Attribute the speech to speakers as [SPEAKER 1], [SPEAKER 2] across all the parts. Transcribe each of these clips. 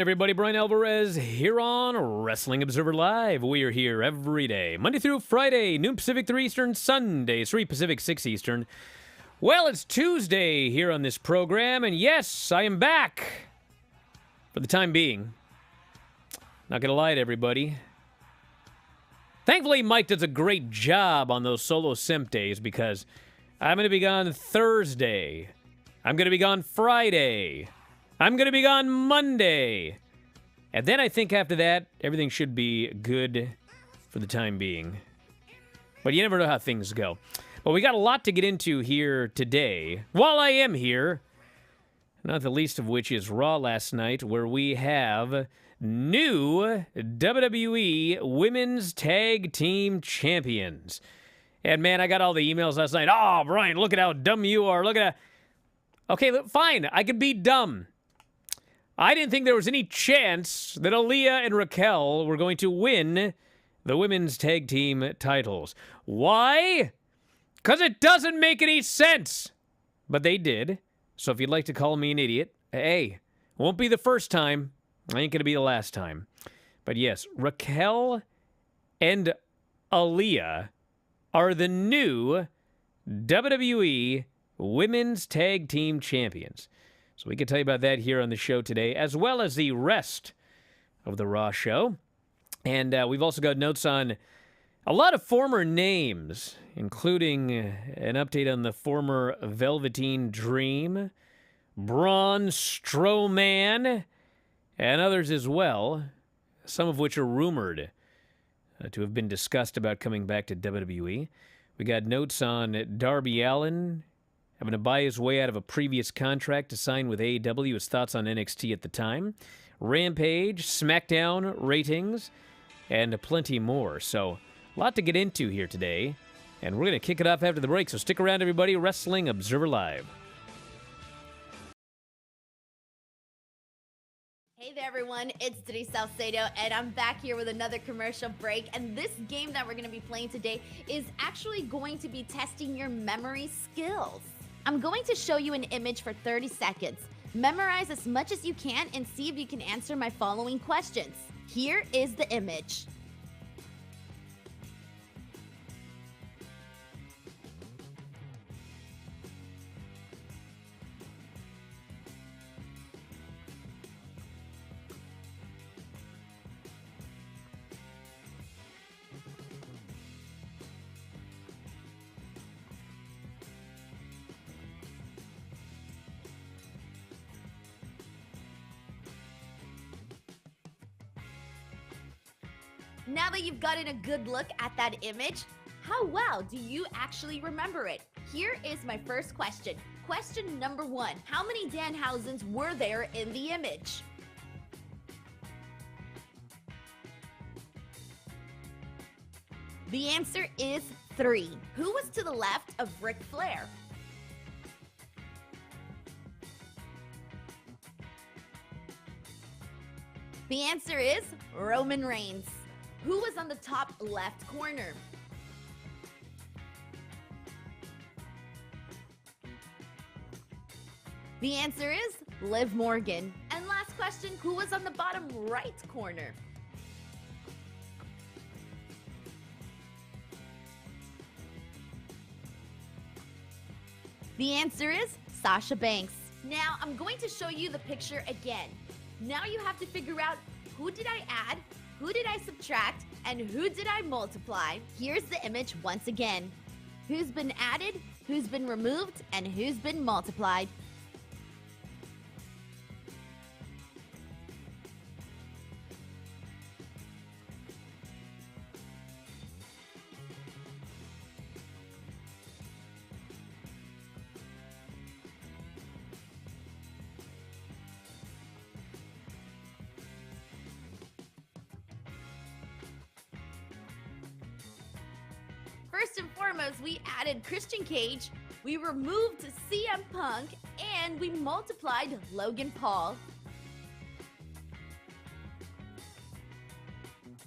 [SPEAKER 1] Everybody, Bryan Alvarez here on Wrestling Observer Live. We are here every day, Monday through Friday, noon Pacific, 3 Eastern, Sunday, 3 Pacific, 6 Eastern. Well, it's Tuesday here on this program, and yes, I am back for the time being. Not gonna lie to everybody. Thankfully, Mike does a great job on those solo simp days because I'm gonna be gone Thursday. I'm gonna be gone Friday. I'm going to be gone Monday. And then I think after that, everything should be good for the time being. But you never know how things go. But we got a lot to get into here today. While I am here, not the least of which is Raw last night, where we have new WWE Women's Tag Team Champions. And man, I got all the emails last night. Oh, Bryan, look at how dumb you are. Look at that. Okay, fine. I could be dumb. I didn't think there was any chance that Aaliyah and Raquel were going to win the women's tag team titles. Why? Because it doesn't make any sense. But they did. So if you'd like to call me an idiot, hey, won't be the first time. Ain't going to be the last time. But yes, Raquel and Aaliyah are the new WWE Women's Tag Team Champions. So we can tell you about that here on the show today, as well as the rest of the Raw show. And we've also got notes on a lot of former names, including an update on the former Velveteen Dream, Braun Strowman, and others as well, some of which are rumored to have been discussed about coming back to WWE. We got notes on Darby Allin having to buy his way out of a previous contract to sign with AEW, his thoughts on NXT at the time, Rampage, SmackDown ratings, and plenty more. So, a lot to get into here today, and we're going to kick it off after the break, so stick around, everybody. Wrestling Observer Live.
[SPEAKER 2] Hey there, everyone. It's Denise Salcedo, and I'm back here with another commercial break. And this game that we're going to be playing today is actually going to be testing your memory skills. I'm going to show you an image for 30 seconds. Memorize as much as you can and see if you can answer my following questions. Here is the image. Now that you've gotten a good look at that image, how well do you actually remember it? Here is my first question. Question number 1. How many Danhausens were there in the image? The answer is 3. Who was to the left of Ric Flair? The answer is Roman Reigns. Who was on the top left corner? The answer is Liv Morgan. And last question, who was on the bottom right corner? The answer is Sasha Banks. Now, I'm going to show you the picture again. Now you have to figure out who did I add, who did I subtract, and who did I multiply? Here's the image once again. Who's been added, who's been removed, and who's been multiplied? First and foremost, we added Christian Cage, we removed CM Punk, and we multiplied Logan Paul.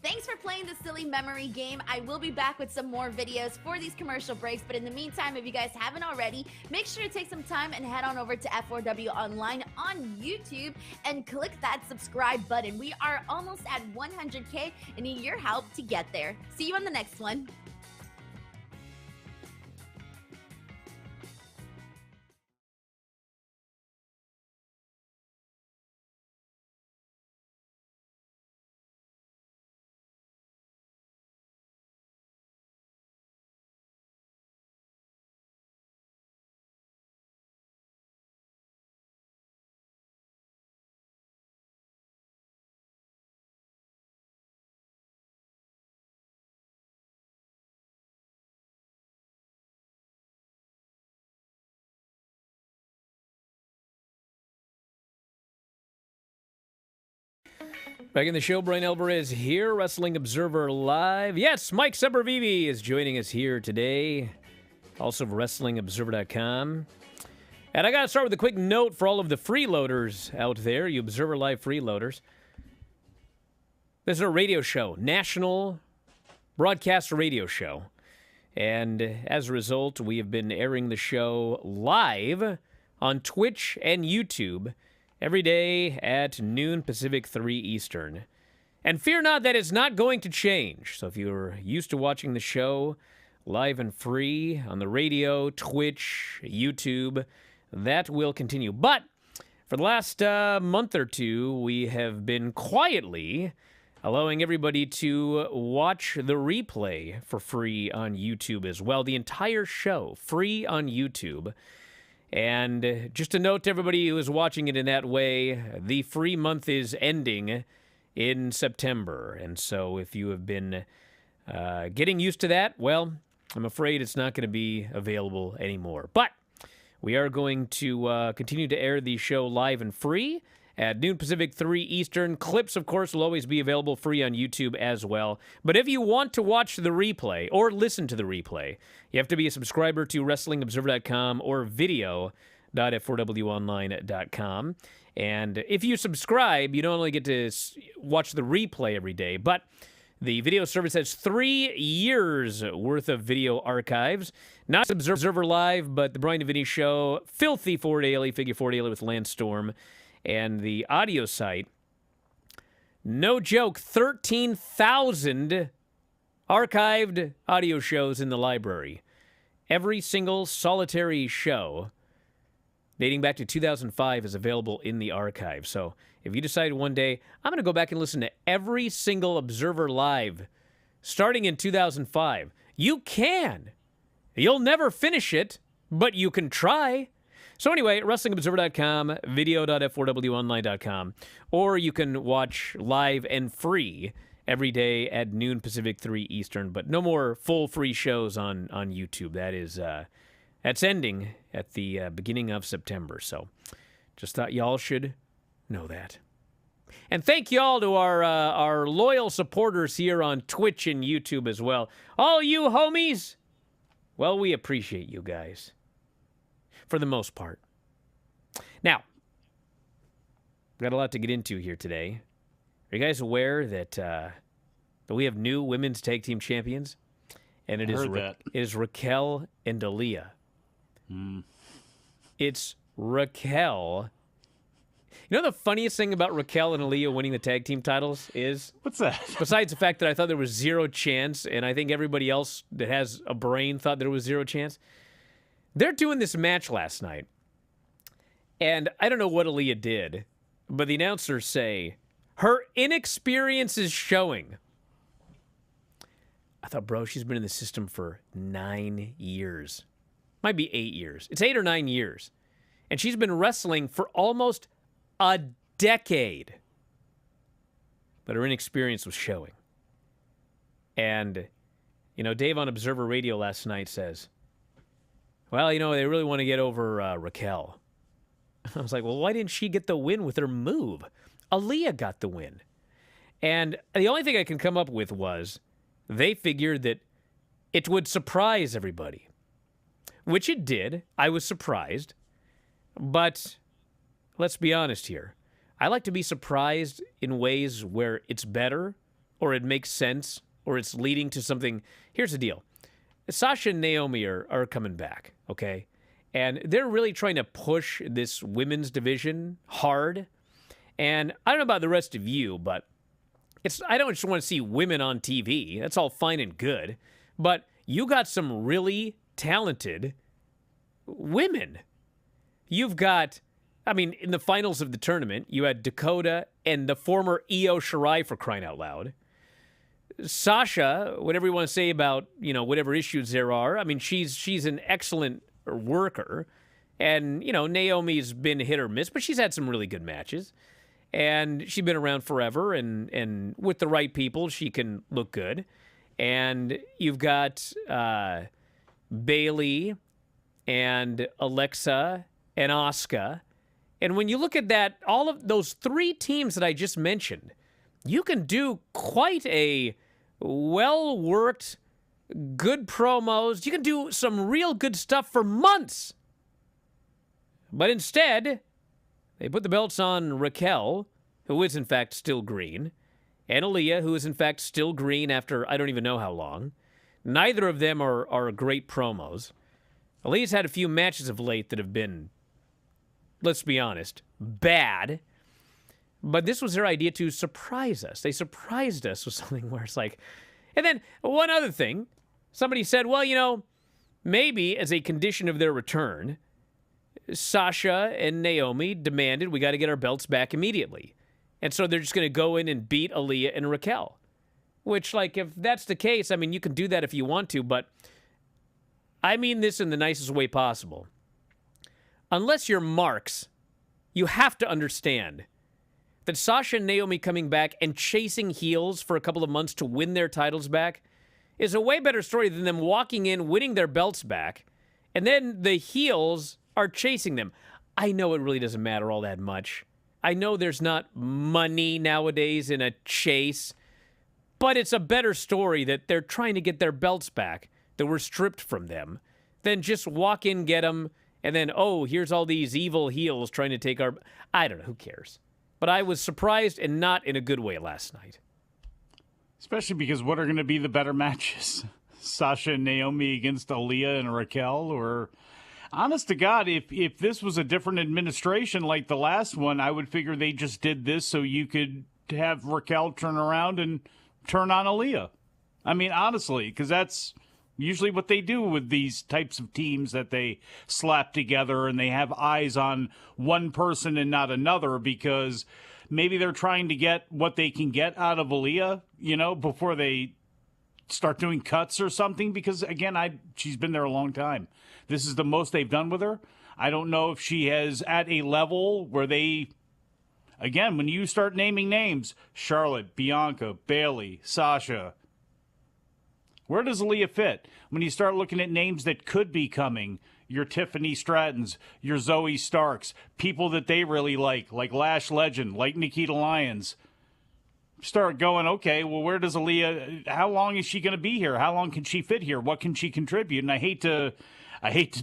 [SPEAKER 2] Thanks for playing the silly memory game. I will be back with some more videos for these commercial breaks, but in the meantime, if you guys haven't already, make sure to take some time and head on over to F4W Online on YouTube and click that subscribe button. We are almost at 100K and need your help to get there. See you on the next one.
[SPEAKER 1] Back in the show, Bryan Alvarez here, Wrestling Observer Live. Yes, Mike Sempervive is joining us here today, also of WrestlingObserver.com. And I got to start with a quick note for all of the freeloaders out there, you Observer Live freeloaders. This is a radio show, national broadcast radio show. And as a result, we have been airing the show live on Twitch and YouTube every day at noon Pacific, 3 Eastern. And fear not, that is not going to change. So if you're used to watching the show live and free on the radio, Twitch, YouTube, that will continue. But for the last month or two, we have been quietly allowing everybody to watch the replay for free on YouTube as well. The entire show, free on YouTube. And just a note to everybody who is watching it in that way, the free month is ending in September. And so if you have been getting used to that, well, I'm afraid it's not going to be available anymore. But we are going to continue to air the show live and free at noon Pacific, 3 Eastern. Clips, of course, will always be available free on YouTube as well. But if you want to watch the replay or listen to the replay, you have to be a subscriber to WrestlingObserver.com or video.f4wonline.com. And if you subscribe, you don't only get to watch the replay every day, but the video service has 3 years worth of video archives. Not Observer Live, but the Bryan and Vinny Show, Filthy 4 Daily, Figure 4 Daily with Lance Storm, and the audio site. No joke, 13,000 archived audio shows in the library. Every single solitary show dating back to 2005 is available in the archive. So if you decide one day, I'm going to go back and listen to every single Observer Live starting in 2005, you can. You'll never finish it, but you can try. So anyway, WrestlingObserver.com, video.f4wonline.com, or you can watch live and free every day at noon Pacific, 3 Eastern, but no more full free shows on YouTube. That is, that's ending at the beginning of September, so just thought y'all should know that. And thank y'all to our loyal supporters here on Twitch and YouTube as well. All you homies, well, we appreciate you guys. For the most part. Now, got a lot to get into here today. Are you guys aware that we have new women's tag team champions? And it is Raquel and Aaliyah. It's Raquel. You know the funniest thing about Raquel and Aaliyah winning the tag team titles is?
[SPEAKER 3] What's that?
[SPEAKER 1] Besides the fact that I thought there was zero chance, and I think everybody else that has a brain thought there was zero chance. They're doing this match last night, and I don't know what Aaliyah did, but the announcers say, her inexperience is showing. I thought, bro, she's been in the system for 9 years. Might be 8 years. It's 8 or 9 years. And she's been wrestling for almost a decade. But her inexperience was showing. And, you know, Dave on Observer Radio last night says, well, you know, they really want to get over Raquel. I was like, well, why didn't she get the win with her move? Aaliyah got the win. And the only thing I can come up with was they figured that it would surprise everybody. Which it did. I was surprised. But let's be honest here. I like to be surprised in ways where it's better or it makes sense, or it's leading to something. Here's the deal. Sasha and Naomi are coming back, okay? And they're really trying to push this women's division hard. And I don't know about the rest of you, but I don't just want to see women on TV. That's all fine and good. But you got some really talented women. You've got, in the finals of the tournament, you had Dakota and the former Io Shirai, for crying out loud. Sasha, whatever you want to say about, whatever issues there are, she's an excellent worker. And, Naomi's been hit or miss, but she's had some really good matches. And she's been around forever, and with the right people, she can look good. And you've got Bailey and Alexa and Asuka. And when you look at that, all of those three teams that I just mentioned, you can do quite a well-worked, good promos. You can do some real good stuff for months. But instead, they put the belts on Raquel, who is in fact still green, and Aaliyah, who is in fact still green after I don't even know how long. Neither of them are great promos. Aaliyah's had a few matches of late that have been, let's be honest, bad. But this was their idea to surprise us. They surprised us with something where it's like... And then one other thing. Somebody said, well, maybe as a condition of their return, Sasha and Naomi demanded we got to get our belts back immediately. And so they're just going to go in and beat Aaliyah and Raquel. Which, if that's the case, you can do that if you want to, but I mean this in the nicest way possible. Unless you're marks, you have to understand that Sasha and Naomi coming back and chasing heels for a couple of months to win their titles back is a way better story than them walking in, winning their belts back, and then the heels are chasing them. I know it really doesn't matter all that much. I know there's not money nowadays in a chase, but it's a better story that they're trying to get their belts back that were stripped from them than just walk in, get them, and then, here's all these evil heels trying to take our... I don't know, who cares? But I was surprised, and not in a good way, last night.
[SPEAKER 3] Especially because what are going to be the better matches? Sasha and Naomi against Aaliyah and Raquel? Or, honest to God, if this was a different administration like the last one, I would figure they just did this so you could have Raquel turn around and turn on Aaliyah. Honestly, because that's usually what they do with these types of teams that they slap together and they have eyes on one person and not another because maybe they're trying to get what they can get out of Aaliyah, before they start doing cuts or something. Because, again, she's been there a long time. This is the most they've done with her. I don't know if she has at a level where they... Again, when you start naming names, Charlotte, Bianca, Bailey, Sasha... Where does Aaliyah fit? When you start looking at names that could be coming, your Tiffany Strattons, your Zoe Starks, people that they really like Lash Legend, like Nikita Lyons, start going, okay, well, where does Aaliyah, how long is she going to be here? How long can she fit here? What can she contribute? And I hate to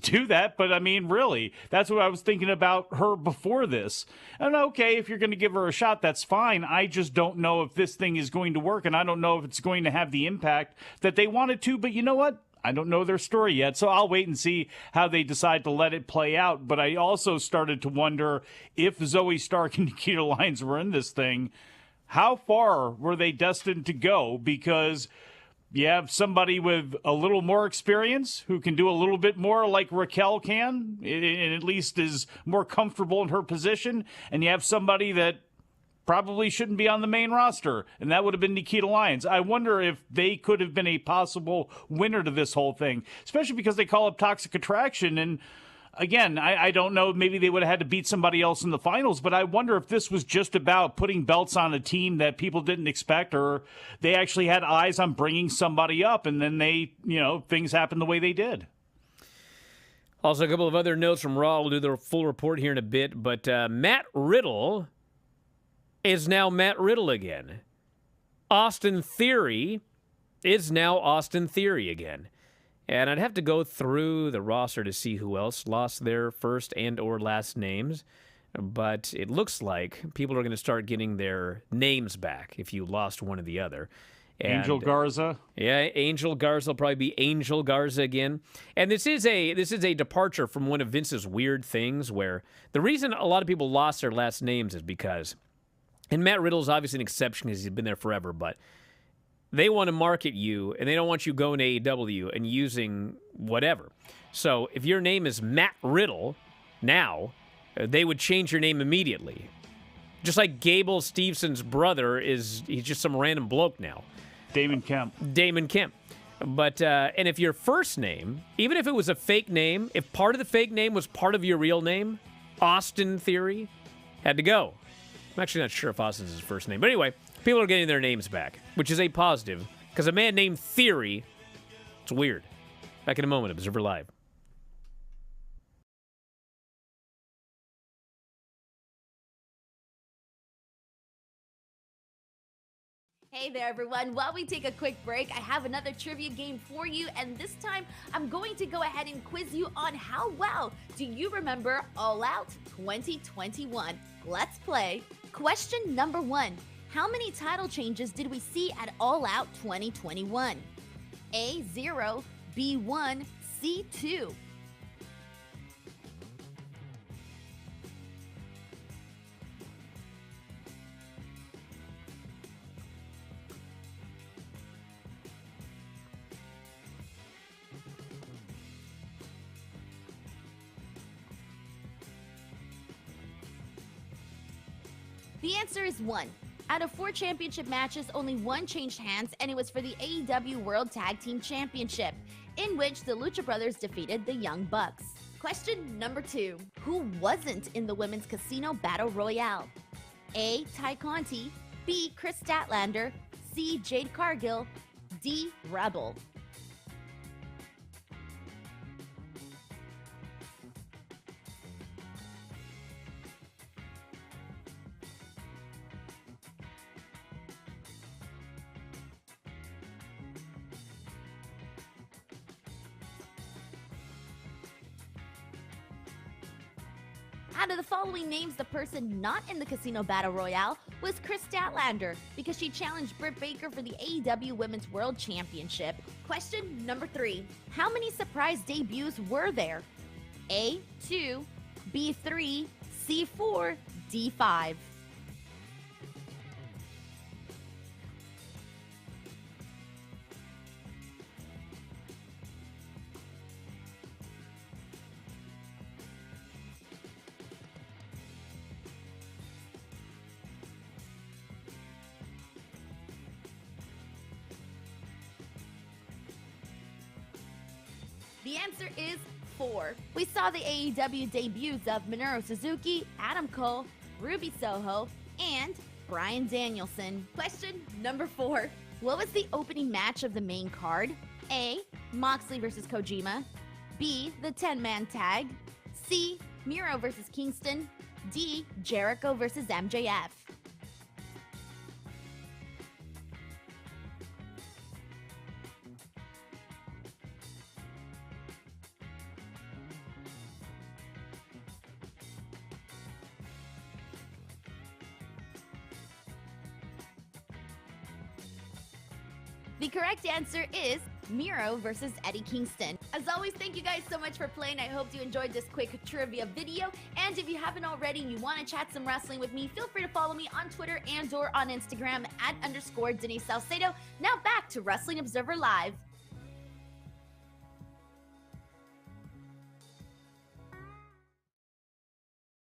[SPEAKER 3] do that, but really, that's what I was thinking about her before this. And okay, if you're going to give her a shot, that's fine. I just don't know if this thing is going to work, and I don't know if it's going to have the impact that they want it to. But you know what? I don't know their story yet, so I'll wait and see how they decide to let it play out. But I also started to wonder if Zoe Stark and Nikita Lyons were in this thing, how far were they destined to go? Because you have somebody with a little more experience who can do a little bit more like Raquel can, and at least is more comfortable in her position. And you have somebody that probably shouldn't be on the main roster, and that would have been Nikita Lyons. I wonder if they could have been a possible winner to this whole thing, especially because they call it Toxic Attraction. And again, I don't know, maybe they would have had to beat somebody else in the finals, but I wonder if this was just about putting belts on a team that people didn't expect, or they actually had eyes on bringing somebody up, and then they, things happened the way they did.
[SPEAKER 1] Also, a couple of other notes from Raw. We'll do the full report here in a bit, but Matt Riddle is now Matt Riddle again. Austin Theory is now Austin Theory again. And I'd have to go through the roster to see who else lost their first and or last names. but it looks like people are going to start getting their names back if you lost one or the other.
[SPEAKER 3] Angel Garza.
[SPEAKER 1] Yeah, Angel Garza will probably be Angel Garza again. And this is a departure from one of Vince's weird things where the reason a lot of people lost their last names is because, and Matt Riddle's obviously an exception because he's been there forever, but they want to market you and they don't want you going to AEW and using whatever. So if your name is Matt Riddle now, they would change your name immediately. Just like Gable Stevenson's brother he's just some random bloke now.
[SPEAKER 3] Damon Kemp.
[SPEAKER 1] But, and if your first name, even if it was a fake name, if part of the fake name was part of your real name, Austin Theory had to go. I'm actually not sure if Austin's his first name. But anyway, people are getting their names back, which is a positive, because a man named Theory, it's weird. Back in a moment, Observer Live.
[SPEAKER 2] Hey there, everyone. While we take a quick break, I have another trivia game for you, and this time I'm going to go ahead and quiz you on how well do you remember All Out 2021. Let's play. Question number 1. How many title changes did we see at All Out 2021? A, 0, B, 1, C, 2. The answer is 1. Out of 4 championship matches, only 1 changed hands, and it was for the AEW World Tag Team Championship, in which the Lucha Brothers defeated the Young Bucks. Question number 2. Who wasn't in the Women's Casino Battle Royale? A. Ty Conti, B. Chris Statlander, C. Jade Cargill, D. Rebel. Out of the following names, the person not in the Casino Battle Royale was Chris Statlander, because she challenged Britt Baker for the AEW Women's World Championship. Question number 3. How many surprise debuts were there? A, 2, B, 3, C, 4, D, 5. The answer is 4. We saw the AEW debuts of Minoru Suzuki, Adam Cole, Ruby Soho, and Bryan Danielson. Question number 4. What was the opening match of the main card? A. Moxley vs. Kojima, B. The 10-man tag, C. Miro vs. Kingston, D. Jericho vs. MJF. The correct answer is Miro versus Eddie Kingston. As always, thank you guys so much for playing. I hope you enjoyed this quick trivia video. And if you haven't already and you want to chat some wrestling with me, feel free to follow me on Twitter and or on Instagram at _Denise Salcedo. Now back to Wrestling Observer Live.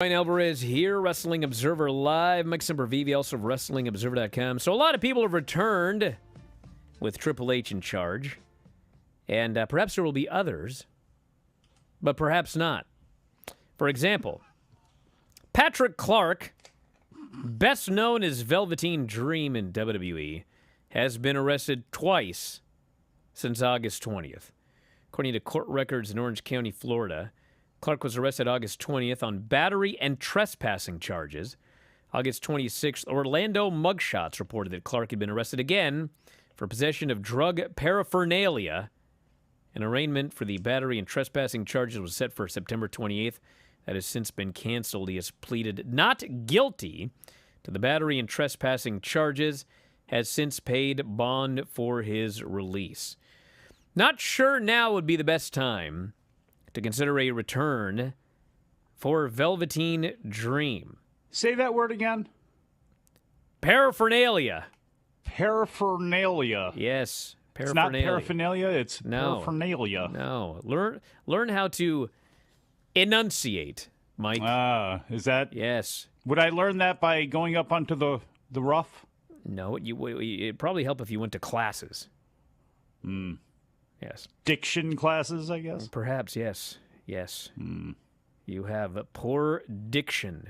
[SPEAKER 1] Bryan Alvarez here, Wrestling Observer Live. Mike Sempervive, also WrestlingObserver.com. So a lot of people have returned with Triple H in charge. And perhaps there will be others, but perhaps not. For example, Patrick Clark, best known as Velveteen Dream in WWE, has been arrested twice since August 20th. According to court records in Orange County, Florida, Clark was arrested August 20th on battery and trespassing charges. August 26th, Orlando Mugshots reported that Clark had been arrested again for possession of drug paraphernalia. An arraignment for the battery and trespassing charges was set for September 28th. that has since been canceled. He has pleaded not guilty to the battery and trespassing charges, has since paid bond for his release. Not sure now would be the best time to consider a return for Velveteen Dream.
[SPEAKER 3] Say that word again.
[SPEAKER 1] Paraphernalia.
[SPEAKER 3] Paraphernalia.
[SPEAKER 1] Yes, paraphernalia.
[SPEAKER 3] It's not paraphernalia, it's paraphernalia.
[SPEAKER 1] No. Learn how to enunciate, Mike.
[SPEAKER 3] Is that?
[SPEAKER 1] Yes.
[SPEAKER 3] Would I learn that by going up onto the rough?
[SPEAKER 1] No, it'd probably help if you went to classes. Yes.
[SPEAKER 3] Diction classes, I guess?
[SPEAKER 1] Perhaps, yes. You have poor diction,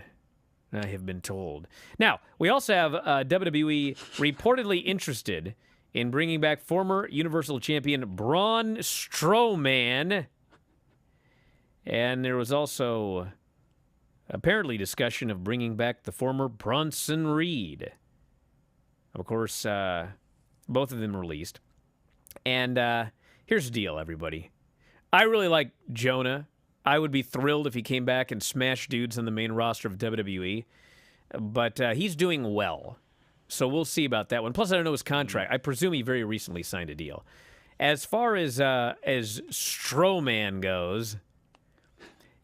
[SPEAKER 1] I have been told. Now, we also have WWE reportedly interested in bringing back former Universal Champion Braun Strowman. And there was also apparently discussion of bringing back the former Bronson Reed. Of course, both of them released. And here's the deal, everybody. I really like Jonah. I would be thrilled if he came back and smashed dudes on the main roster of WWE. But he's doing well. So we'll see about that one. Plus, I don't know his contract. I presume he very recently signed a deal. As far as Strowman goes,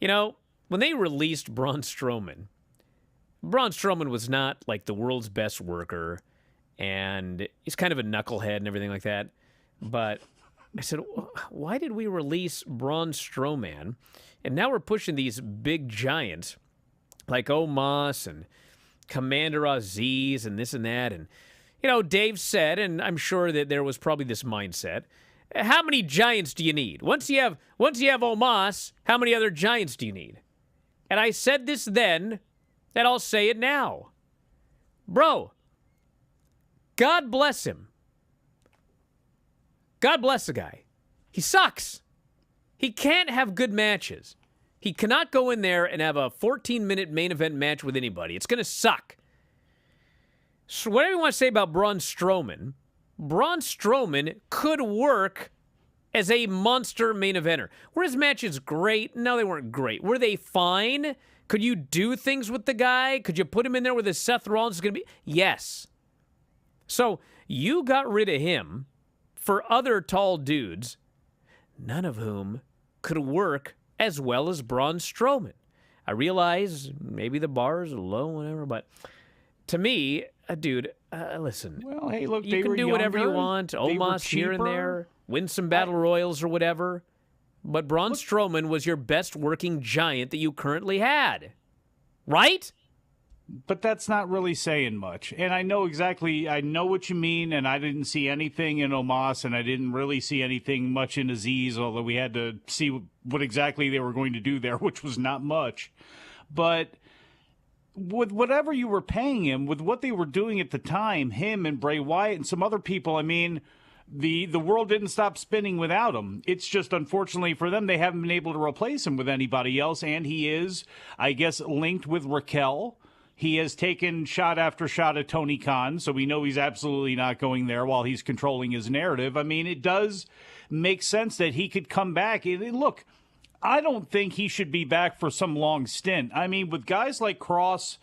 [SPEAKER 1] you know, when they released Braun Strowman was not like the world's best worker, and he's kind of a knucklehead and everything like that. But I said, why did we release Braun Strowman? And now we're pushing these big giants like Omos and Commander Aziz and this and that. And, you know, Dave said, and I'm sure that there was probably this mindset, how many giants do you need? Once you have Omos, how many other giants do you need? And I said this then, and I'll say it now. Bro, God bless him. God bless the guy. He sucks. He can't have good matches. He cannot go in there and have a 14-minute main event match with anybody. It's going to suck. So whatever you want to say about Braun Strowman could work as a monster main eventer. Were his matches great? No, they weren't great. Were they fine? Could you do things with the guy? Could you put him in there with his Seth Rollins is going to be? Yes. So you got rid of him for other tall dudes, none of whom could work as well as Braun Strowman. I realize maybe the bar is low, whatever, but to me, dude, listen.
[SPEAKER 3] Well, hey, look,
[SPEAKER 1] you can do whatever you want. Omos here and there, win some battle royals or whatever. But Braun Strowman was your best working giant that you currently had, right?
[SPEAKER 3] But that's not really saying much. And I know what you mean, and I didn't see anything in Omos, and I didn't really see anything much in Aziz, although we had to see what exactly they were going to do there, which was not much. But with whatever you were paying him, with what they were doing at the time, him and Bray Wyatt and some other people, I mean, the world didn't stop spinning without him. It's just, unfortunately for them, they haven't been able to replace him with anybody else, and he is, I guess, linked with Raquel. He has taken shot after shot at Tony Khan, so we know he's absolutely not going there while he's controlling his narrative. I mean, it does make sense that he could come back. Look, I don't think he should be back for some long stint. I mean, with guys like Cross,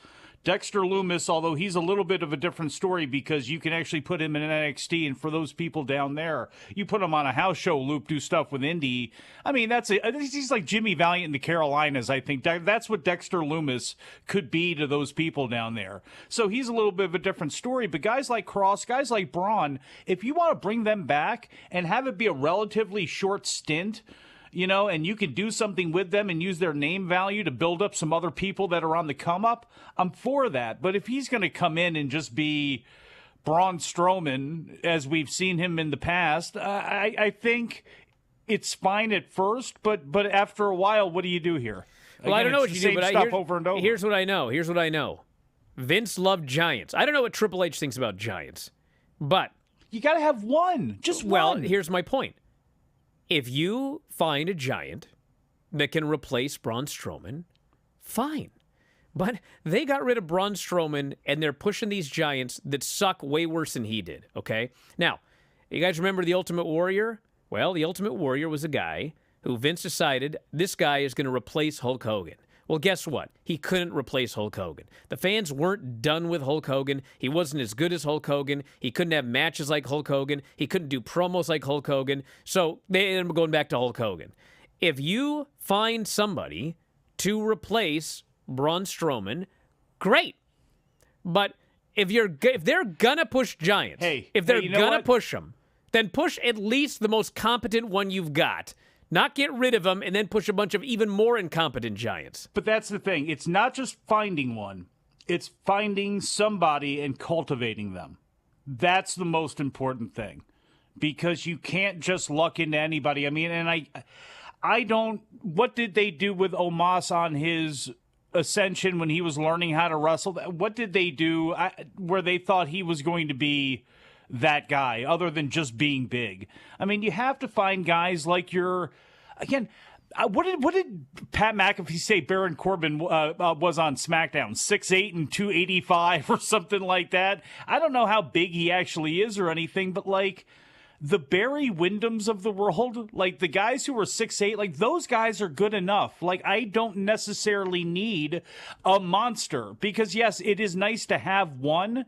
[SPEAKER 3] Dexter Lumis, although he's a little bit of a different story because you can actually put him in an NXT, and for those people down there, you put him on a house show loop, do stuff with Indy. I mean, he's like Jimmy Valiant in the Carolinas, I think. That's what Dexter Lumis could be to those people down there. So he's a little bit of a different story, but guys like Cross, guys like Braun, if you want to bring them back and have it be a relatively short stint, you know, and you can do something with them and use their name value to build up some other people that are on the come up, I'm for that. But if he's going to come in and just be Braun Strowman, as we've seen him in the past, I think it's fine at first, but after a while, what do you do here?
[SPEAKER 1] Well, I don't know what you do, but
[SPEAKER 3] over and over.
[SPEAKER 1] Here's what I know. Vince loved giants. I don't know what Triple H thinks about giants, but
[SPEAKER 3] you got to have one. Just one.
[SPEAKER 1] Well, here's my point. If you find a giant that can replace Braun Strowman, fine. But they got rid of Braun Strowman, and they're pushing these giants that suck way worse than he did, okay? Now, you guys remember The Ultimate Warrior? Well, The Ultimate Warrior was a guy who Vince decided this guy is going to replace Hulk Hogan. Well, guess what? He couldn't replace Hulk Hogan. The fans weren't done with Hulk Hogan. He wasn't as good as Hulk Hogan. He couldn't have matches like Hulk Hogan. He couldn't do promos like Hulk Hogan. So they ended up going back to Hulk Hogan. If you find somebody to replace Braun Strowman, great. But if they're gonna push giants, if they're gonna push them, then push at least the most competent one you've got. Not get rid of them and then push a bunch of even more incompetent giants.
[SPEAKER 3] But that's the thing. It's not just finding one. It's finding somebody and cultivating them. That's the most important thing. Because you can't just luck into anybody. I mean, and I don't... What did they do with Omos on his ascension when he was learning how to wrestle? What did they do where they thought he was going to be that guy, other than just being big? I mean, you have to find guys like again, what did Pat McAfee say Baron Corbin was on SmackDown? 6'8" and 285 or something like that. I don't know how big he actually is or anything, but like the Barry Windhams of the world, like the guys who are 6'8", like those guys are good enough. Like I don't necessarily need a monster, because yes, it is nice to have one.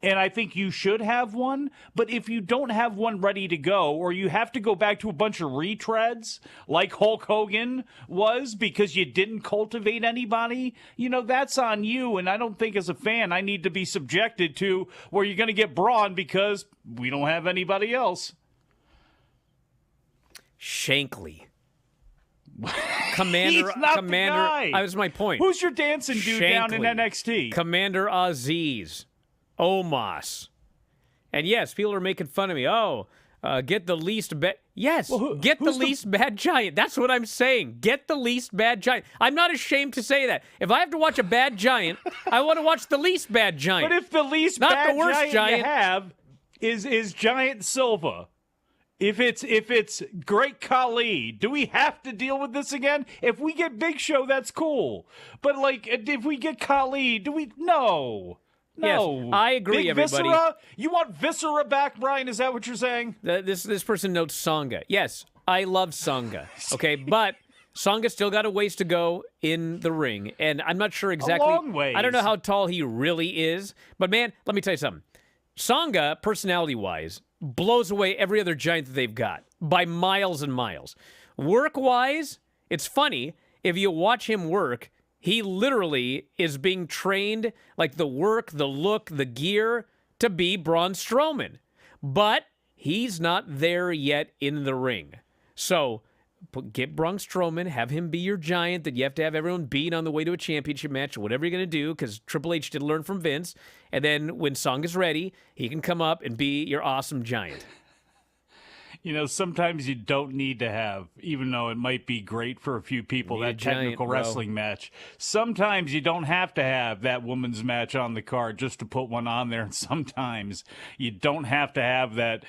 [SPEAKER 3] And I think you should have one. But if you don't have one ready to go, or you have to go back to a bunch of retreads like Hulk Hogan was because you didn't cultivate anybody, that's on you. And I don't think as a fan I need to be subjected to where you're going to get Braun because we don't have anybody else.
[SPEAKER 1] Shankly. Commander,
[SPEAKER 3] He's not
[SPEAKER 1] Commander.
[SPEAKER 3] The guy.
[SPEAKER 1] That was my point.
[SPEAKER 3] Who's your dancing dude down in NXT?
[SPEAKER 1] Commander Aziz. Omos. And yes, people are making fun of me. Oh, get the least bad. Yes, get the least bad giant. That's what I'm saying. Get the least bad giant. I'm not ashamed to say that. If I have to watch a bad giant, I want to watch the least bad giant.
[SPEAKER 3] But if the least
[SPEAKER 1] not
[SPEAKER 3] bad
[SPEAKER 1] the worst
[SPEAKER 3] giant you have is Giant Silva, if it's Great Khali, do we have to deal with this again? If we get Big Show, that's cool. But like, if we get Khali, do we? No. No,
[SPEAKER 1] yes, I agree,
[SPEAKER 3] Big
[SPEAKER 1] everybody.
[SPEAKER 3] Viscera? You want Viscera back, Brian? Is that what you're saying?
[SPEAKER 1] This person notes Songa. Yes, I love Songa. Okay, but Songa still got a ways to go in the ring, and I'm not sure exactly.
[SPEAKER 3] A long ways.
[SPEAKER 1] I don't know how tall he really is, but man, let me tell you something. Songa, personality-wise, blows away every other giant that they've got by miles and miles. Work-wise, it's funny if you watch him work. He literally is being trained, like the work, the look, the gear, to be Braun Strowman. But he's not there yet in the ring. So get Braun Strowman, have him be your giant that you have to have everyone beat on the way to a championship match or whatever you're going to do, because Triple H did learn from Vince. And then when Song is ready, he can come up and be your awesome giant.
[SPEAKER 3] Sometimes you don't need to have, even though it might be great for a few people, that technical wrestling match. Sometimes you don't have to have that women's match on the card just to put one on there. And sometimes you don't have to have that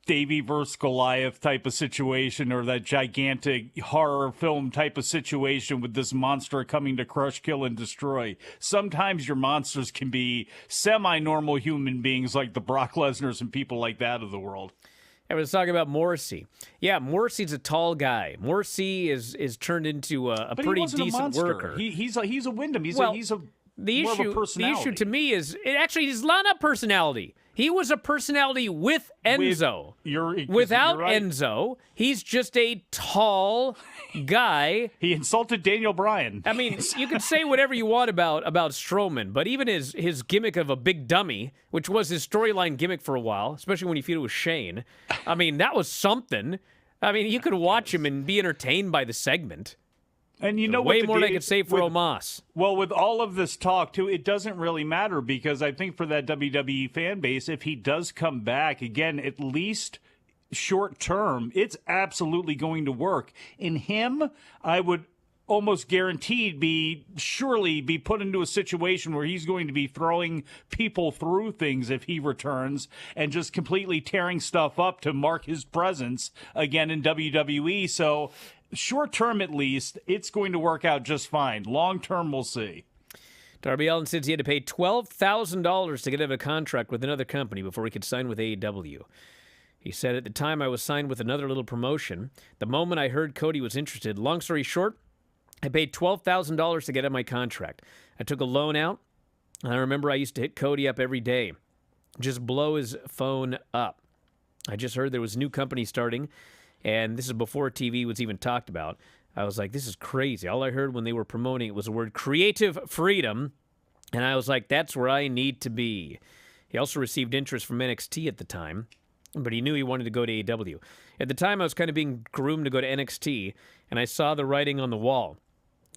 [SPEAKER 3] Davey versus Goliath type of situation or that gigantic horror film type of situation with this monster coming to crush, kill, and destroy. Sometimes your monsters can be semi-normal human beings like the Brock Lesnars and people like that of the world.
[SPEAKER 1] I was talking about Morrissey. Yeah, Morrissey's a tall guy. Morrissey is turned into a pretty decent worker.
[SPEAKER 3] He's a Wyndham. He's a
[SPEAKER 1] the
[SPEAKER 3] more
[SPEAKER 1] issue,
[SPEAKER 3] of a personality.
[SPEAKER 1] The issue to me is he's not a personality. He was a personality with Enzo. Without
[SPEAKER 3] right.
[SPEAKER 1] Enzo, he's just a tall guy.
[SPEAKER 3] He insulted Daniel Bryan.
[SPEAKER 1] I mean, you could say whatever you want about Strowman, but even his gimmick of a big dummy, which was his storyline gimmick for a while, especially when he feuded with Shane, I mean, that was something. I mean, you could watch him and be entertained by the segment.
[SPEAKER 3] And you know
[SPEAKER 1] way more than I could say for Omos.
[SPEAKER 3] Well, with all of this talk, too, it doesn't really matter because I think for that WWE fan base, if he does come back, again, at least short term, it's absolutely going to work. In him, I would almost guaranteed surely be put into a situation where he's going to be throwing people through things if he returns and just completely tearing stuff up to mark his presence again in WWE. So short term, at least, it's going to work out just fine. Long term, we'll see.
[SPEAKER 1] Darby Allin says he had to pay $12,000 to get out of a contract with another company before he could sign with AEW. He said, at the time I was signed with another little promotion. The moment I heard Cody was interested, long story short, I paid $12,000 to get on my contract. I took a loan out, and I remember I used to hit Cody up every day. Just blow his phone up. I just heard there was a new company starting, and this is before TV was even talked about. I was like, this is crazy. All I heard when they were promoting it was the word creative freedom, and I was like, that's where I need to be. He also received interest from NXT at the time, but he knew he wanted to go to AEW. At the time, I was kind of being groomed to go to NXT, and I saw the writing on the wall.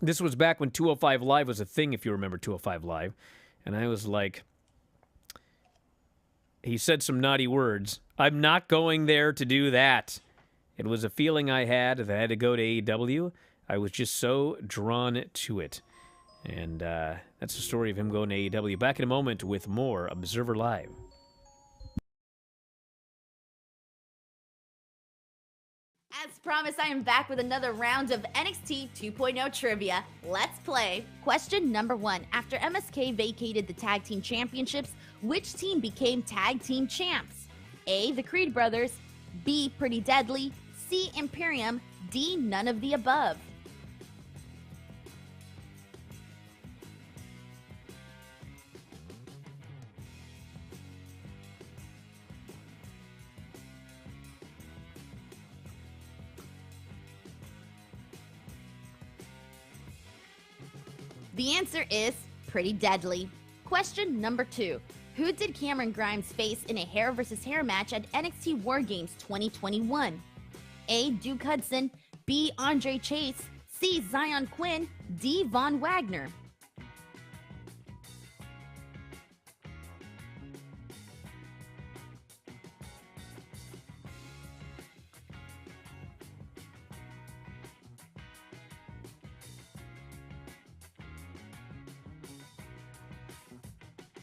[SPEAKER 1] This was back when 205 Live was a thing, if you remember 205 Live. And I was like, he said some naughty words. I'm not going there to do that. It was a feeling I had that I had to go to AEW. I was just so drawn to it. And that's the story of him going to AEW. Back in a moment with more Observer Live.
[SPEAKER 2] As promised, I am back with another round of NXT 2.0 trivia. Let's play. Question number 1. After MSK vacated the tag team championships, which team became tag team champs? A, the Creed Brothers, B, Pretty Deadly, C, Imperium, D, none of the above. The answer is Pretty Deadly. Question number 2. Who did Cameron Grimes face in a hair versus hair match at NXT War Games 2021? A, Duke Hudson, B, Andre Chase, C, Zion Quinn, D, Von Wagner.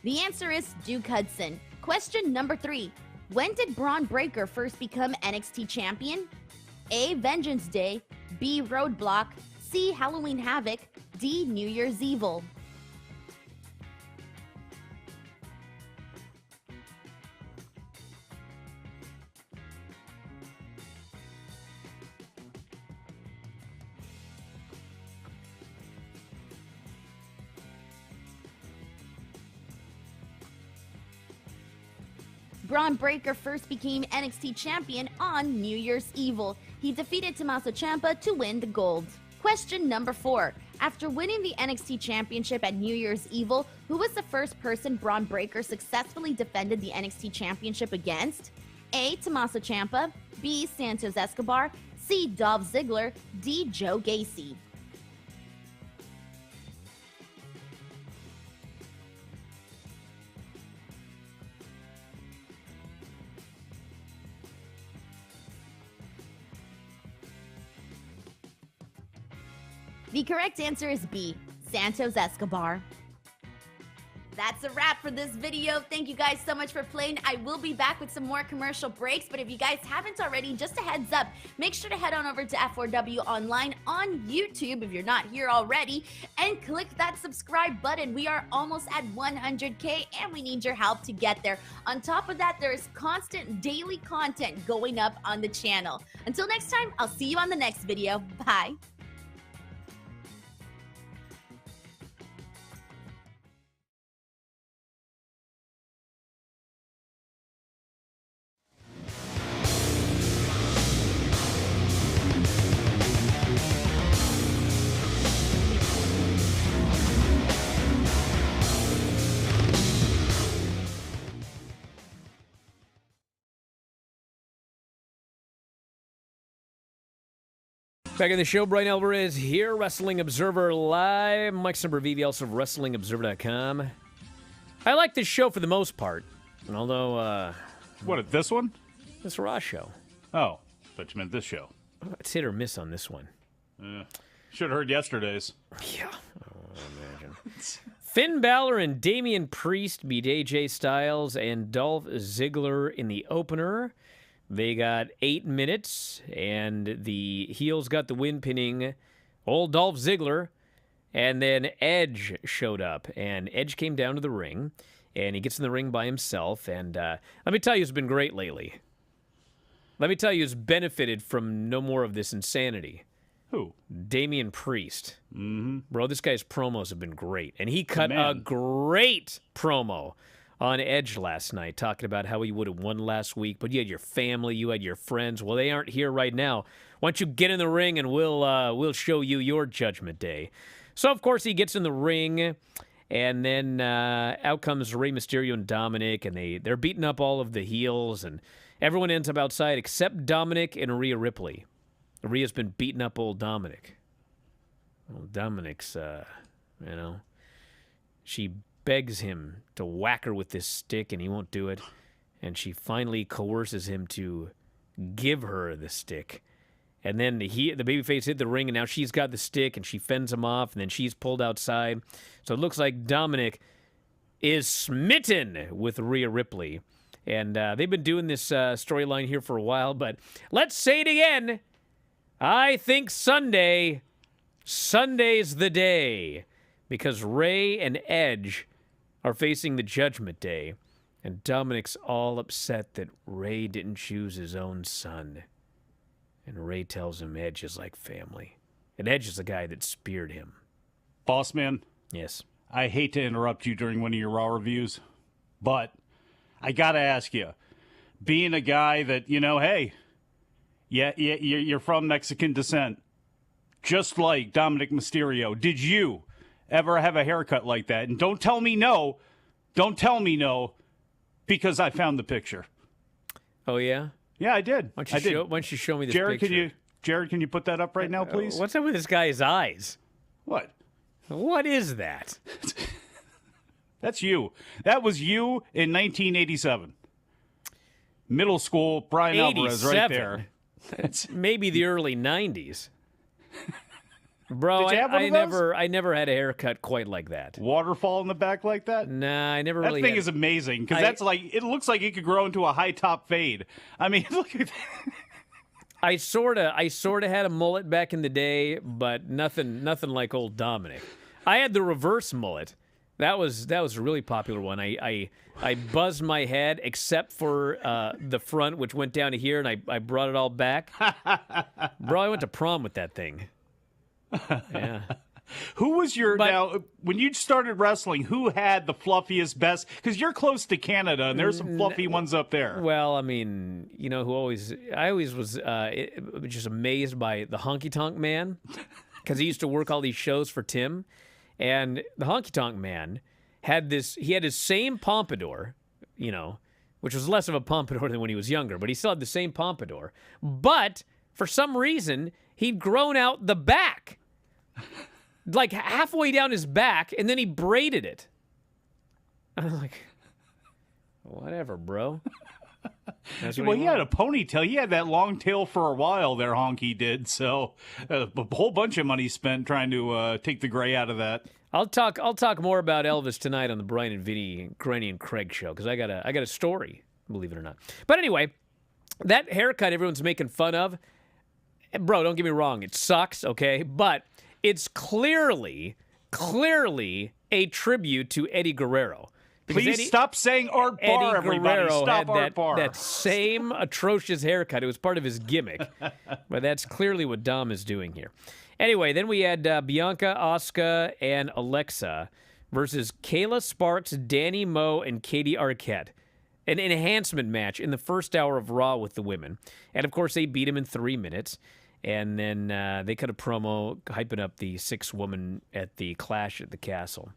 [SPEAKER 2] The answer is Duke Hudson. Question number 3. When did Braun Breaker first become NXT champion? A, Vengeance Day, B, Roadblock, C, Halloween Havoc, D, New Year's Evil. Braun Breaker first became NXT champion on New Year's Evil. He defeated Tommaso Ciampa to win the gold. Question number 4. After winning the NXT championship at New Year's Evil, who was the first person Braun Breaker successfully defended the NXT championship against? A, Tommaso Ciampa, B, Santos Escobar, C, Dolph Ziggler, D, Joe Gacy. The correct answer is B, Santos Escobar. That's a wrap for this video. Thank you guys so much for playing. I will be back with some more commercial breaks, but if you guys haven't already, just a heads up, make sure to head on over to F4W Online on YouTube if you're not here already, and click that subscribe button. We are almost at 100K, and we need your help to get there. On top of that, there is constant daily content going up on the channel. Until next time, I'll see you on the next video. Bye.
[SPEAKER 1] Back in the show, Bryan Alvarez here, Wrestling Observer Live. Mike Sempervive, also of WrestlingObserver.com. I like this show for the most part, and although...
[SPEAKER 3] What, this one?
[SPEAKER 1] This Raw show.
[SPEAKER 3] Oh, thought you meant this show.
[SPEAKER 1] It's hit or miss on this one.
[SPEAKER 3] Should have heard yesterday's.
[SPEAKER 1] Yeah, imagine. Finn Balor and Damian Priest beat AJ Styles and Dolph Ziggler in the opener. They got 8 minutes, and the heels got the win, pinning old Dolph Ziggler. And then Edge showed up, and Edge came down to the ring, and he gets in the ring by himself. And let me tell you, it's been great lately. Let me tell you, he's benefited from no more of this insanity.
[SPEAKER 3] Who?
[SPEAKER 1] Damian Priest.
[SPEAKER 3] Mm-hmm.
[SPEAKER 1] Bro, this guy's promos have been great. And he cut a great promo on Edge last night, talking about how he would have won last week, but you had your family, you had your friends. Well, they aren't here right now. Why don't you get in the ring and we'll show you your Judgment Day. So, of course, he gets in the ring, and then out comes Rey Mysterio and Dominic, and they're beating up all of the heels, and everyone ends up outside except Dominic and Rhea Ripley. Rhea's been beating up old Dominic. Well, Dominic's, she begs him to whack her with this stick, and he won't do it. And she finally coerces him to give her the stick. And then the babyface hit the ring, and now she's got the stick, and she fends him off, and then she's pulled outside. So it looks like Dominic is smitten with Rhea Ripley. And they've been doing this storyline here for a while, but let's say it again. I think Sunday's the day, because Rey and Edge are facing the Judgment Day, and Dominic's all upset that Rey didn't choose his own son. And Rey tells him Edge is like family. And Edge is the guy that speared him.
[SPEAKER 3] Boss man.
[SPEAKER 1] Yes.
[SPEAKER 3] I hate to interrupt you during one of your Raw reviews, but I got to ask you, being a guy that, hey, you're from Mexican descent, just like Dominic Mysterio, did you ever have a haircut like that? And don't tell me no, because I found the picture.
[SPEAKER 1] Oh, yeah?
[SPEAKER 3] Yeah, I did.
[SPEAKER 1] Why don't you show me this
[SPEAKER 3] Jared,
[SPEAKER 1] picture?
[SPEAKER 3] Jared, can you put that up right now, please?
[SPEAKER 1] What's up with this guy's eyes?
[SPEAKER 3] What?
[SPEAKER 1] What is that?
[SPEAKER 3] That's you. That was you in 1987. Middle school, Bryan Alvarez right there.
[SPEAKER 1] It's maybe the early 90s. Bro,
[SPEAKER 3] Did you have one of those?
[SPEAKER 1] I never had a haircut quite like that.
[SPEAKER 3] Waterfall in the back like that?
[SPEAKER 1] Nah, I never
[SPEAKER 3] that
[SPEAKER 1] really
[SPEAKER 3] thing
[SPEAKER 1] had...
[SPEAKER 3] is amazing, because that's like, it looks like it could grow into a high top fade. I mean, look at that.
[SPEAKER 1] I sorta had a mullet back in the day, but nothing like old Dominic. I had the reverse mullet. That was a really popular one. I buzzed my head except for the front, which went down to here, and I brought it all back. Bro, I went to prom with that thing. Yeah.
[SPEAKER 3] Who was now, when you started wrestling, who had the fluffiest, best? Because you're close to Canada, and there's some fluffy ones up there.
[SPEAKER 1] Well, I mean, I always was just amazed by the Honky Tonk Man, because he used to work all these shows for Tim. And the Honky Tonk Man he had his same pompadour, which was less of a pompadour than when he was younger, but he still had the same pompadour. But for some reason, he'd grown out the back, like halfway down his back, and then he braided it. I'm like, whatever, bro.
[SPEAKER 3] Well, he had a ponytail. He had that long tail for a while there, Honky did. So a whole bunch of money spent trying to take the gray out of that.
[SPEAKER 1] I'll talk more about Elvis tonight on the Bryan and Vinny, Granny and Craig show, because I got a story, believe it or not. But anyway, that haircut everyone's making fun of, bro, don't get me wrong, it sucks, okay? But it's clearly a tribute to Eddie Guerrero.
[SPEAKER 3] Please stop saying Art Barr, everybody. Stop Art Barr.
[SPEAKER 1] That same atrocious haircut. It was part of his gimmick. But that's clearly what Dom is doing here. Anyway, then we had Bianca, Asuka, and Alexa versus Kayla Sparks, Danny Moe, and Katie Arquette. An enhancement match in the first hour of Raw with the women. And, of course, they beat him in 3 minutes. And then they cut a promo hyping up the 6-woman at the Clash at the Castle.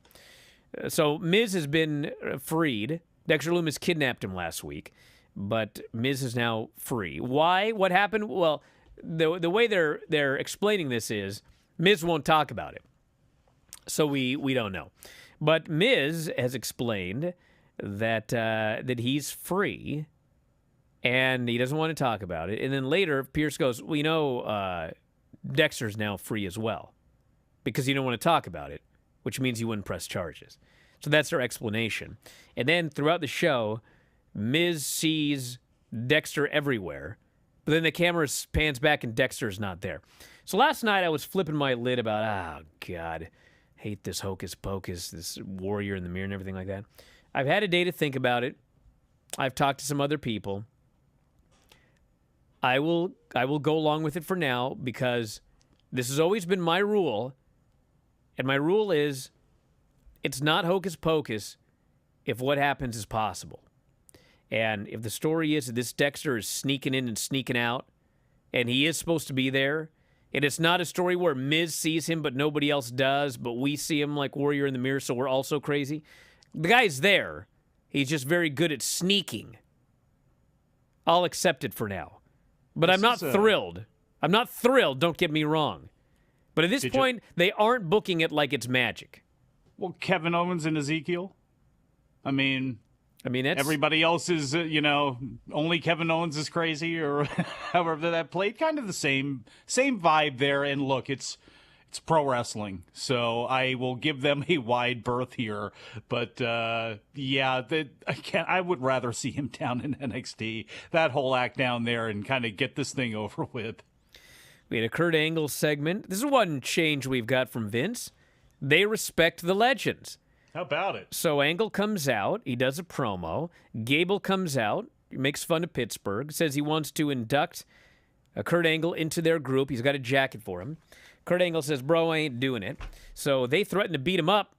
[SPEAKER 1] So Miz has been freed. Dexter Lumis kidnapped him last week, but Miz is now free. Why? What happened? Well, the way they're explaining this is Miz won't talk about it, so we don't know. But Miz has explained that he's free, and he doesn't want to talk about it. And then later, Pierce goes, "Well, Dexter's now free as well, because he don't want to talk about it." Which means he wouldn't press charges. So that's their explanation. And then throughout the show, Miz sees Dexter everywhere, but then the camera pans back and Dexter's not there. So last night I was flipping my lid about, God, hate this hocus pocus, this warrior in the mirror and everything like that. I've had a day to think about it. I've talked to some other people. I will go along with it for now, because This has always been my rule, and my rule is it's not hocus pocus if what happens is possible. And if the story is that this Dexter is sneaking in and sneaking out, and he is supposed to be there, and it's not a story where Miz sees him but nobody else does, but we see him like Warrior in the mirror, so we're also crazy. The guy's there. He's just very good at sneaking. I'll accept it for now. But I'm not thrilled. I'm not thrilled, don't get me wrong. But at this point, they aren't booking it like it's magic.
[SPEAKER 3] Well, Kevin Owens and Ezekiel? I mean,
[SPEAKER 1] that's...
[SPEAKER 3] everybody else is, only Kevin Owens is crazy, or however that played. Kind of the same vibe there. And look, it's pro wrestling, so I will give them a wide berth here. But I would rather see him down in NXT, that whole act down there, and kind of get this thing over with.
[SPEAKER 1] We had a Kurt Angle segment. This is one change we've got from Vince. They respect the legends.
[SPEAKER 3] How about it?
[SPEAKER 1] So Angle comes out. He does a promo. Gable comes out. He makes fun of Pittsburgh. Says he wants to induct Kurt Angle into their group. He's got a jacket for him. Kurt Angle says, bro, I ain't doing it. So they threaten to beat him up.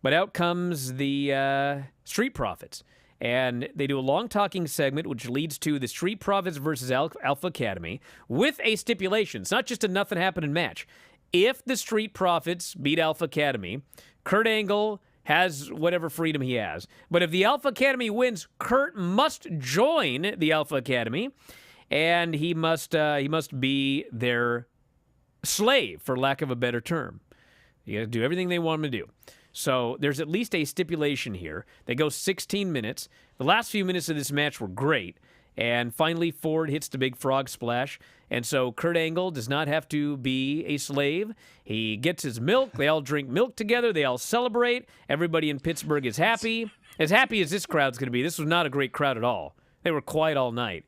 [SPEAKER 1] But out comes the Street Profits. And they do a long talking segment, which leads to the Street Profits versus Alpha Academy with a stipulation. It's not just a nothing happening match. If the Street Profits beat Alpha Academy, Kurt Angle has whatever freedom he has. But if the Alpha Academy wins, Kurt must join the Alpha Academy, and he must be their slave, for lack of a better term. You got to do everything they want him to do. So there's at least a stipulation here. They go 16 minutes. The last few minutes of this match were great. And finally, Ford hits the big frog splash. And so Kurt Angle does not have to be a slave. He gets his milk. They all drink milk together. They all celebrate. Everybody in Pittsburgh is happy. As happy as this crowd's going to be. This was not a great crowd at all. They were quiet all night.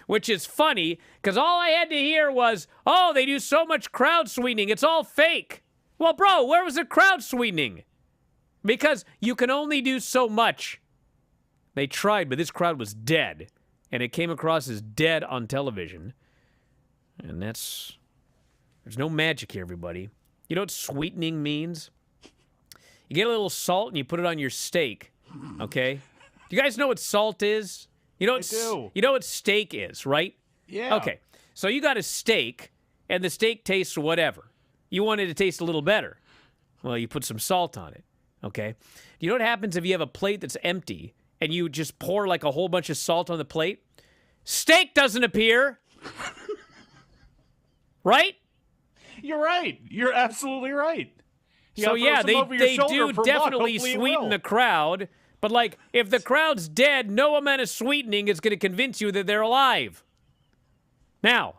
[SPEAKER 1] Which is funny, because all I had to hear was, oh, they do so much crowd sweetening. It's all fake. Well, bro, where was the crowd sweetening? Because you can only do so much. They tried, but this crowd was dead. And it came across as dead on television. And there's no magic here, everybody. You know what sweetening means? You get a little salt and you put it on your steak, okay? You guys know what salt is? You know what steak is, right?
[SPEAKER 3] Yeah.
[SPEAKER 1] Okay, so you got a steak, and the steak tastes whatever. You want it to taste a little better. Well, you put some salt on it, okay? You know what happens if you have a plate that's empty and you just pour like a whole bunch of salt on the plate? Steak doesn't appear. Right?
[SPEAKER 3] You're right. You're absolutely right.
[SPEAKER 1] So yeah, they do definitely sweeten the crowd, but like if the crowd's dead, no amount of sweetening is going to convince you that they're alive. Now,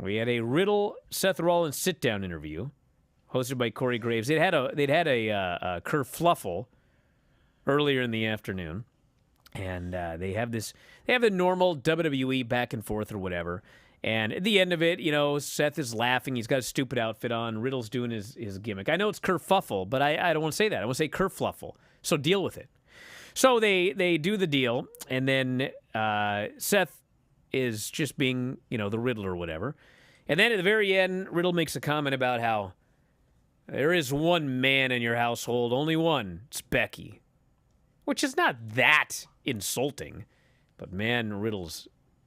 [SPEAKER 1] we had a Riddle Seth Rollins sit-down interview hosted by Corey Graves. They'd had a kerfluffle earlier in the afternoon, and they have the normal WWE back and forth or whatever. And at the end of it, Seth is laughing. He's got a stupid outfit on. Riddle's doing his gimmick. I know it's kerfuffle, but I don't want to say that. I want to say kerfluffle. So deal with it. So they do the deal, and then Seth is just being, the Riddler or whatever. And then at the very end, Riddle makes a comment about how there is one man in your household, only one. It's Becky. Which is not that insulting. But man,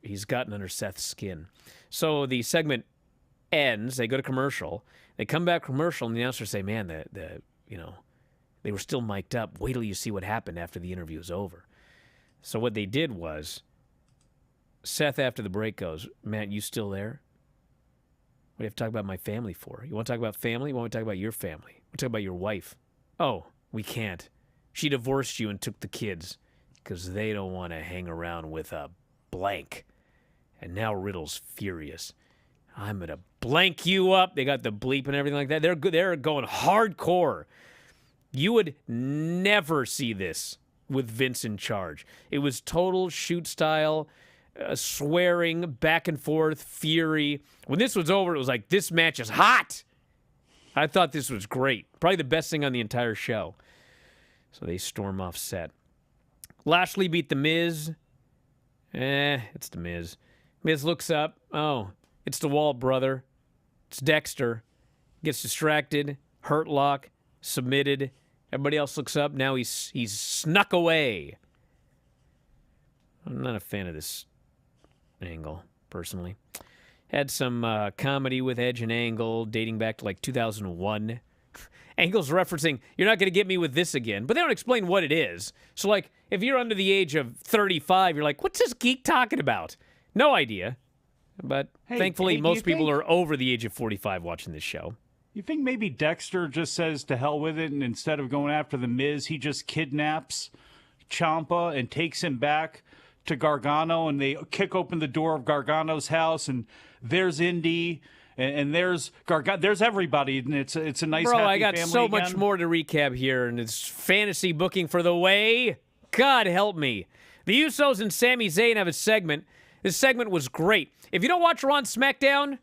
[SPEAKER 1] he's gotten under Seth's skin. So the segment ends. They go to commercial. They come back commercial, and the announcers say, man, they were still mic'd up. Wait till you see what happened after the interview was over. So what they did was, Seth, after the break, goes, man, you still there? What do you have to talk about my family for? You want to talk about family? You want to talk about your family? We talk about your wife. Oh, we can't. She divorced you and took the kids because they don't want to hang around with a blank. And now Riddle's furious. I'm going to blank you up. They got the bleep and everything like that. They're going hardcore. You would never see this with Vince in charge. It was total shoot style, swearing, back and forth, fury. When this was over, it was like, this match is hot. I thought this was great. Probably the best thing on the entire show. So they storm off set. Lashley beat The Miz. It's The Miz. Miz looks up. Oh, it's the Wall brother. It's Dexter. Gets distracted, hurt lock, submitted. Everybody else looks up. Now he's snuck away. I'm not a fan of this angle, personally. Had some comedy with Edge and Angle dating back to like 2001. Angle's referencing, you're not going to get me with this again. But they don't explain what it is. So, like, if you're under the age of 35, you're like, what's this geek talking about? No idea. But thankfully, most people are over the age of 45 watching this show.
[SPEAKER 3] You think maybe Dexter just says to hell with it, and instead of going after The Miz, he just kidnaps Ciampa and takes him back to Gargano, and they kick open the door of Gargano's house, and there's Indy, and there's Gargano, there's everybody, and it's a nice
[SPEAKER 1] Bro,
[SPEAKER 3] happy
[SPEAKER 1] I got
[SPEAKER 3] family
[SPEAKER 1] so
[SPEAKER 3] again.
[SPEAKER 1] much more to recap here, and it's fantasy booking for the way. God help me. The Usos and Sami Zayn have a segment. This segment was great. If you don't watch Raw on SmackDown,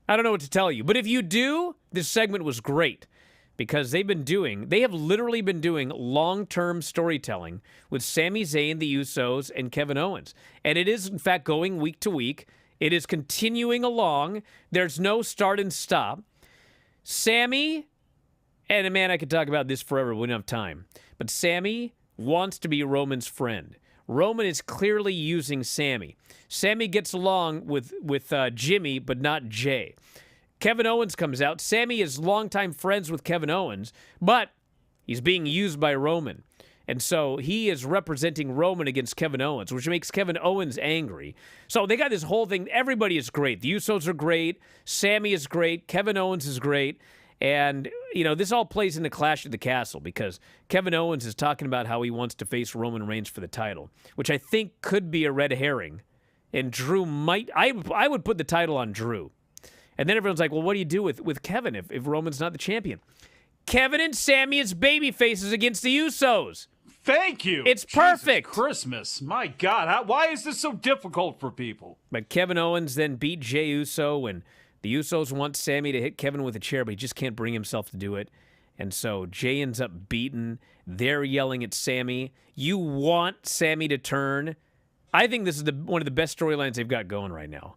[SPEAKER 1] I don't know what to tell you. But if you do, this segment was great because they have literally been doing long-term storytelling with Sami Zayn, the Usos, and Kevin Owens. And it is, in fact, going week to week. It is continuing along. There's no start and stop. Sami, and man, I could talk about this forever. We don't have time. But Sami wants to be Roman's friend. Roman is clearly using Sami. Sami gets along with Jimmy, but not Jay. Kevin Owens comes out. Sami is longtime friends with Kevin Owens, but he's being used by Roman. And so he is representing Roman against Kevin Owens, which makes Kevin Owens angry. So they got this whole thing. Everybody is great. The Usos are great. Sami is great. Kevin Owens is great. And, you know, this all plays into Clash at the Castle because Kevin Owens is talking about how he wants to face Roman Reigns for the title, which I think could be a red herring. And Drew might... I would put the title on Drew. And then everyone's like, well, what do you do with Kevin if Roman's not the champion? Kevin and Sami as baby faces against the Usos.
[SPEAKER 3] Thank you.
[SPEAKER 1] It's perfect.
[SPEAKER 3] Jesus Christmas. My God. Why is this so difficult for people?
[SPEAKER 1] But Kevin Owens then beat Jey Uso, and the Usos want Sami to hit Kevin with a chair, but he just can't bring himself to do it. And so Jey ends up beaten. They're yelling at Sami. You want Sami to turn. I think this is one of the best storylines they've got going right now.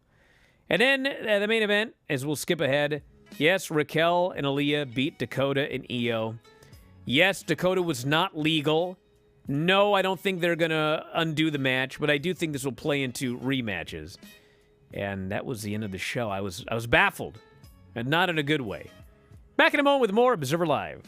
[SPEAKER 1] And then the main event, as we'll skip ahead, yes, Raquel and Aaliyah beat Dakota and Io. Yes, Dakota was not legal. No, I don't think they're going to undo the match, but I do think this will play into rematches. And that was the end of the show. I was baffled, and not in a good way. Back in a moment with more Observer Live.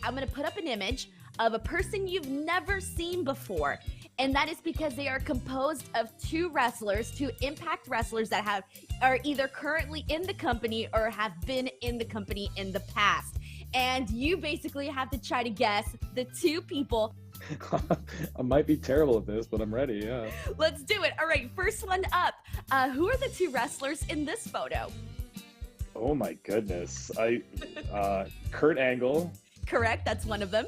[SPEAKER 2] I'm going to put up an image of a person you've never seen before. And that is because they are composed of two wrestlers, two Impact wrestlers that are either currently in the company or have been in the company in the past. And you basically have to try to guess the two people.
[SPEAKER 4] I might be terrible at this, but I'm ready, yeah.
[SPEAKER 2] Let's do it. All right, first one up. Who are the two wrestlers in this photo?
[SPEAKER 4] Oh my goodness. Kurt Angle.
[SPEAKER 2] Correct, that's one of them.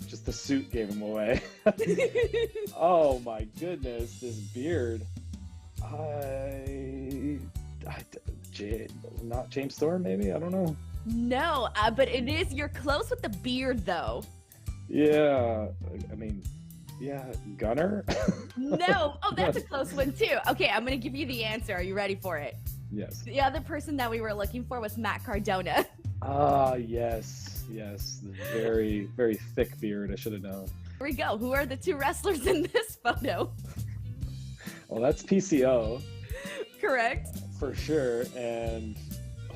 [SPEAKER 4] Just the suit gave him away. Oh my goodness, this beard. Not James Storm, maybe? I don't know.
[SPEAKER 2] No, but it is, you're close with the beard though.
[SPEAKER 4] Yeah, I mean, yeah, Gunner?
[SPEAKER 2] No, oh, that's a close one too. Okay, I'm gonna give you the answer. Are you ready for it?
[SPEAKER 4] Yes.
[SPEAKER 2] The other person that we were looking for was Matt Cardona.
[SPEAKER 4] Yes. Very, very thick beard. I should have known.
[SPEAKER 2] Here we go. Who are the two wrestlers in this photo?
[SPEAKER 4] Well, that's PCO.
[SPEAKER 2] Correct.
[SPEAKER 4] For sure. And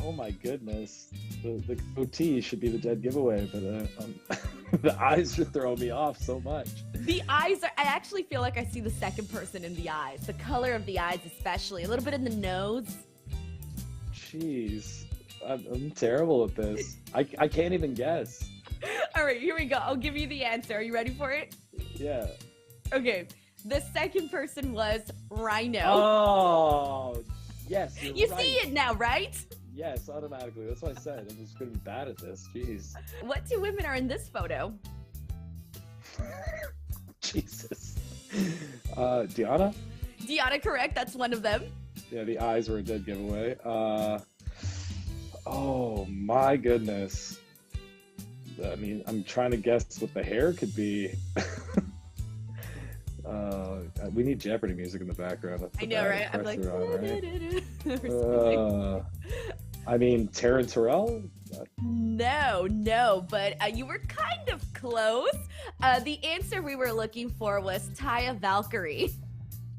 [SPEAKER 4] oh my goodness, the goatee should be the dead giveaway, but the eyes should throw me off so much.
[SPEAKER 2] The eyes I actually feel like I see the second person in the eyes. The color of the eyes especially. A little bit in the nose.
[SPEAKER 4] Jeez. I'm terrible at this. I can't even guess.
[SPEAKER 2] All right, here we go. I'll give you the answer. Are you ready for it?
[SPEAKER 4] Yeah.
[SPEAKER 2] Okay. The second person was Rhino.
[SPEAKER 4] Oh, yes.
[SPEAKER 2] You right. See it now, right?
[SPEAKER 4] Yes, automatically. That's what I said. I'm just going to be bad at this. Jeez.
[SPEAKER 2] What two women are in this photo?
[SPEAKER 4] Jesus. Deanna?
[SPEAKER 2] Deanna, correct. That's one of them.
[SPEAKER 4] Yeah, the eyes were a dead giveaway. Oh my goodness. I mean, I'm trying to guess what the hair could be. We need Jeopardy music in the background.
[SPEAKER 2] I know, right? I'm like,
[SPEAKER 4] I mean, Taryn Terrell?
[SPEAKER 2] No, but you were kind of close. The answer we were looking for was Taya Valkyrie.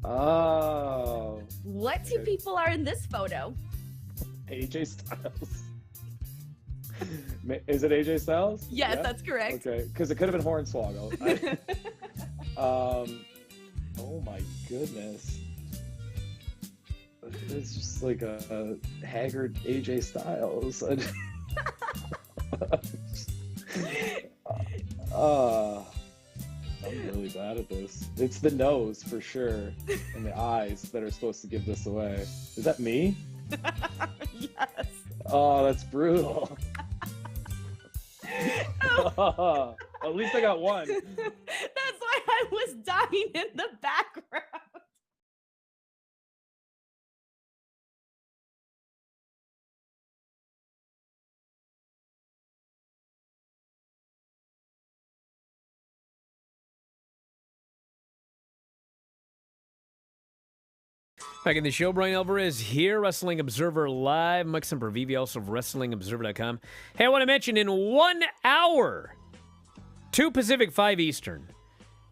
[SPEAKER 4] Oh.
[SPEAKER 2] What two people are in this photo?
[SPEAKER 4] AJ Styles. Is it AJ Styles?
[SPEAKER 2] Yes, yeah? That's correct.
[SPEAKER 4] Okay, because it could have been Hornswoggle. Oh my goodness. It's just like a haggard AJ Styles. I'm really bad at this. It's the nose for sure, and the eyes that are supposed to give this away. Is that me?
[SPEAKER 2] Yes.
[SPEAKER 4] Oh, that's brutal. Oh, at least I got one.
[SPEAKER 2] That's why I was dying in the background.
[SPEAKER 1] Back in the show, Bryan Alvarez here, Wrestling Observer Live. Mike Sempervive, also of WrestlingObserver.com. Hey, I want to mention in 1 hour, 2 Pacific, 5 Eastern,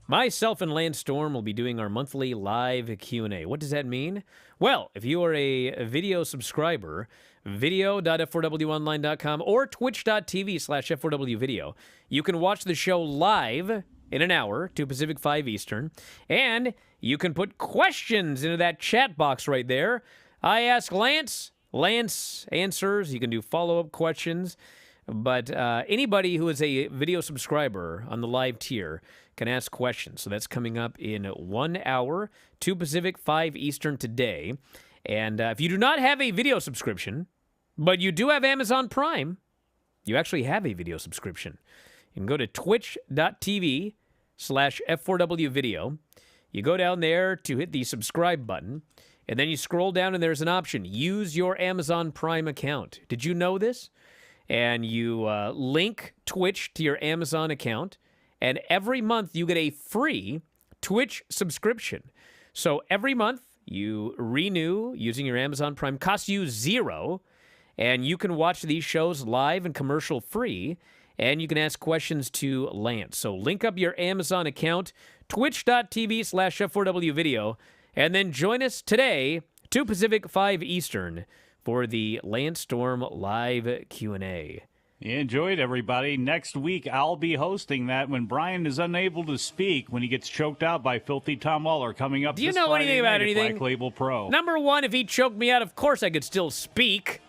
[SPEAKER 1] myself and Lance Storm will be doing our monthly live Q&A. What does that mean? Well, if you are a video subscriber, video.f4wonline.com or twitch.tv/f4wvideo, you can watch the show live in an hour, 2 Pacific, 5 Eastern, and you can put questions into that chat box right there. I ask Lance, Lance answers. You can do follow-up questions, but anybody who is a video subscriber on the live tier can ask questions. So that's coming up in 1 hour, 2 Pacific, 5 Eastern today. And if you do not have a video subscription, but you do have Amazon Prime, you actually have a video subscription. You can go to twitch.tv/F4wvideo. You go down there to hit the subscribe button, and then you scroll down and there's an option, use your Amazon Prime account. Did you know this? And you link Twitch to your Amazon account, and every month you get a free Twitch subscription. So every month you renew using your Amazon Prime, costs you $0, and you can watch these shows live and commercial free, and you can ask questions to Lance. So link up your Amazon account, twitch.tv/F4wvideo, and then join us today, 2 Pacific, 5 Eastern, for the Lance Storm live Q&A.
[SPEAKER 3] Enjoy it, everybody. Next week, I'll be hosting that when Bryan is unable to speak, when he gets choked out by Filthy Tom Waller, coming up
[SPEAKER 1] Do you
[SPEAKER 3] this
[SPEAKER 1] know
[SPEAKER 3] Friday
[SPEAKER 1] anything about
[SPEAKER 3] night at
[SPEAKER 1] anything?
[SPEAKER 3] Black Label Pro.
[SPEAKER 1] Number one, if he choked me out, of course I could still speak.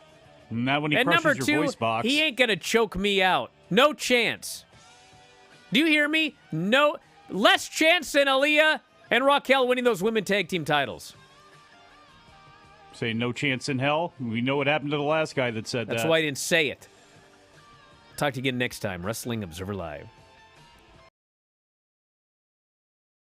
[SPEAKER 3] Not when he
[SPEAKER 1] And
[SPEAKER 3] crushes
[SPEAKER 1] number
[SPEAKER 3] your
[SPEAKER 1] two,
[SPEAKER 3] voice box.
[SPEAKER 1] he ain't going to choke me out. No chance. Do you hear me? No. Less chance than Aaliyah and Raquel winning those women tag team titles.
[SPEAKER 3] Say no chance in hell. We know what happened to the last guy that said that.
[SPEAKER 1] That's why I didn't say it. Talk to you again next time. Wrestling Observer Live.